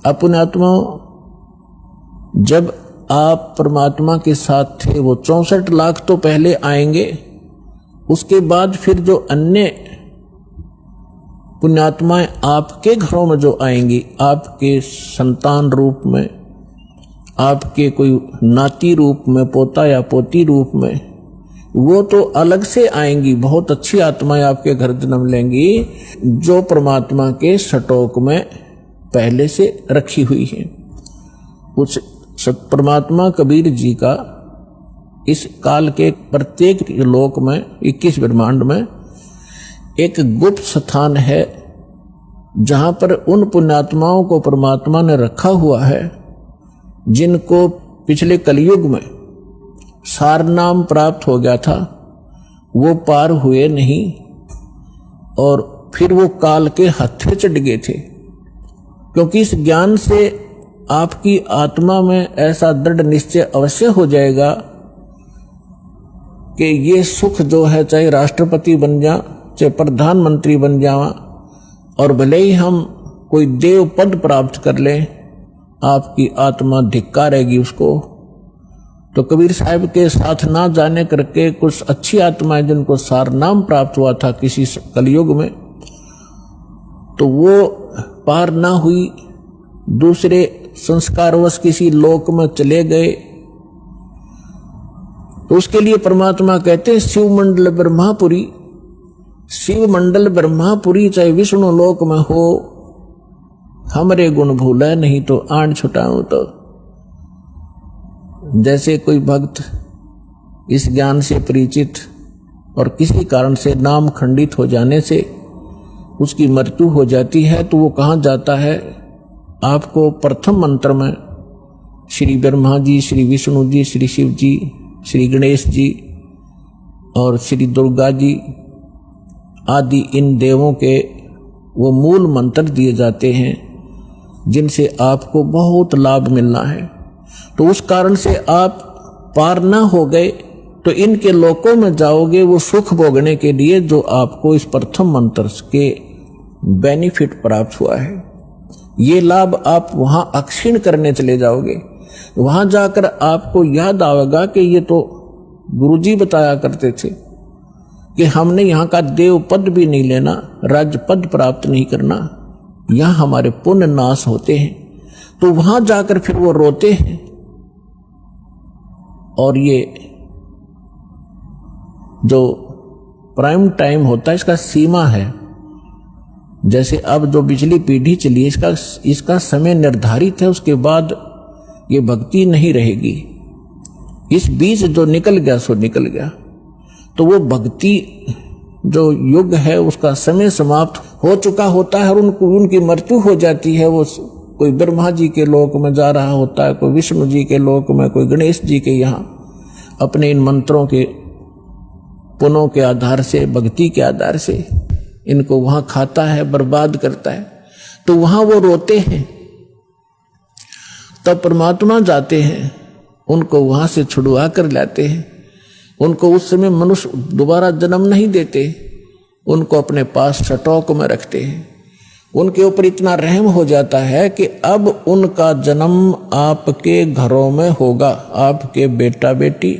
अपने आत्मा जब आप परमात्मा के साथ थे वो 64 लाख तो पहले आएंगे, उसके बाद फिर जो अन्य पुण्यात्माएं आपके घरों में जो आएंगी, आपके संतान रूप में, आपके कोई नाती रूप में, पोता या पोती रूप में, वो तो अलग से आएंगी। बहुत अच्छी आत्माएं आपके घर जन्म लेंगी जो परमात्मा के स्टॉक में पहले से रखी हुई है। उस परमात्मा कबीर जी का इस काल के प्रत्येक लोक में 21 ब्रह्मांड में एक गुप्त स्थान है जहां पर उन पुण्यात्माओं को परमात्मा ने रखा हुआ है जिनको पिछले कलयुग में सार नाम प्राप्त हो गया था, वो पार हुए नहीं और फिर वो काल के हत्थे चढ़ गए थे। क्योंकि इस ज्ञान से आपकी आत्मा में ऐसा दृढ़ निश्चय अवश्य हो जाएगा कि ये सुख जो है, चाहे राष्ट्रपति बन जा, चाहे प्रधानमंत्री बन जावा, और भले ही हम कोई देव पद प्राप्त कर लें, आपकी आत्मा धिक्कारेगी उसको। तो कबीर साहब के साथ ना जाने करके कुछ अच्छी आत्माएं जिनको सार नाम प्राप्त हुआ था किसी कलयुग में, तो वो पार ना हुई, दूसरे संस्कारवश किसी लोक में चले गए। तो उसके लिए परमात्मा कहते हैं शिव मंडल ब्रह्मापुरी, शिव मंडल ब्रह्मापुरी चाहे विष्णु लोक में हो, हमरे गुण भूले नहीं तो आंड छुटाऊं। तो जैसे कोई भक्त इस ज्ञान से परिचित और किसी कारण से नाम खंडित हो जाने से उसकी मृत्यु हो जाती है, तो वो कहाँ जाता है? आपको प्रथम मंत्र में श्री ब्रह्मा जी, श्री विष्णु जी, श्री शिव जी, श्री गणेश जी और श्री दुर्गा जी आदि इन देवों के वो मूल मंत्र दिए जाते हैं जिनसे आपको बहुत लाभ मिलना है। तो उस कारण से आप पार ना हो गए तो इनके लोकों में जाओगे वो सुख भोगने के लिए जो आपको इस प्रथम मंत्र के बेनिफिट प्राप्त हुआ है। ये लाभ आप वहां अक्षीण करने चले जाओगे। वहां जाकर आपको याद आएगा कि ये तो गुरुजी बताया करते थे कि हमने यहाँ का देव पद भी नहीं लेना, राज्य पद प्राप्त नहीं करना, यहाँ हमारे पुण्य नाश होते हैं। तो वहां जाकर फिर वो रोते हैं। और ये जो प्राइम टाइम होता है इसका सीमा है। जैसे अब जो पिछली पीढ़ी चली है इसका समय निर्धारित है, उसके बाद ये भक्ति नहीं रहेगी। इस बीच जो निकल गया सो निकल गया। तो वो भक्ति जो युग है उसका समय समाप्त हो चुका होता है और उनकी मृत्यु हो जाती है। वो कोई ब्रह्मा जी के लोक में जा रहा होता है, कोई विष्णु जी के लोक में, कोई गणेश जी के यहाँ अपने इन मंत्रों के पुनों के आधार से, भक्ति के आधार से इनको वहां खाता है, बर्बाद करता है। तो वहां वो रोते हैं। तब परमात्मा जाते हैं, उनको वहां से छुड़वा कर लाते हैं। उनको उस समय मनुष्य दोबारा जन्म नहीं देते, उनको अपने पास स्टॉक में रखते हैं। उनके ऊपर इतना रहम हो जाता है कि अब उनका जन्म आपके घरों में होगा, आपके बेटा बेटी,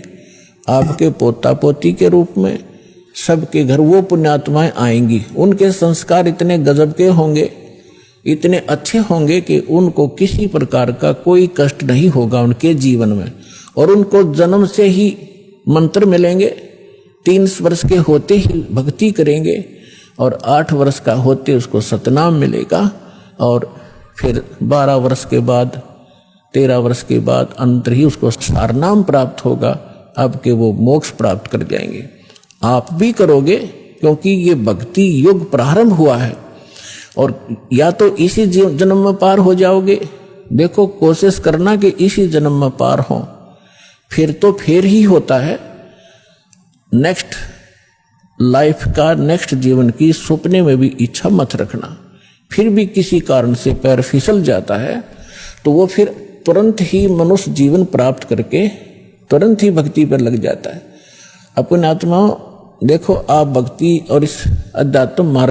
आपके पोता पोती के रूप में सबके घर वो पुण्यात्माएं आएंगी। उनके संस्कार इतने गजब के होंगे, इतने अच्छे होंगे कि उनको किसी प्रकार का कोई कष्ट नहीं होगा उनके जीवन में। और उनको जन्म से ही मंत्र मिलेंगे, 3 वर्ष के होते ही भक्ति करेंगे और 8 वर्ष का होते उसको सतनाम मिलेगा। और फिर 12 वर्ष के बाद, 13 वर्ष के बाद अंतर ही उसको सारनाम प्राप्त होगा। अब के वो मोक्ष प्राप्त कर जाएंगे। आप भी करोगे क्योंकि ये भक्ति युग प्रारंभ हुआ है। और या तो इसी जन्म में पार हो जाओगे, देखो कोशिश करना कि इसी जन्म में पार हो, फिर तो फिर ही होता है। नेक्स्ट लाइफ का, नेक्स्ट जीवन की सपने में भी इच्छा मत रखना। फिर भी किसी कारण से पैर फिसल जाता है तो वो फिर तुरंत ही मनुष्य जीवन प्राप्त करके तुरंत ही भक्ति पर लग जाता है। अपने आत्मा देखो, आप भक्ति और इस अध्यात्म मार्ग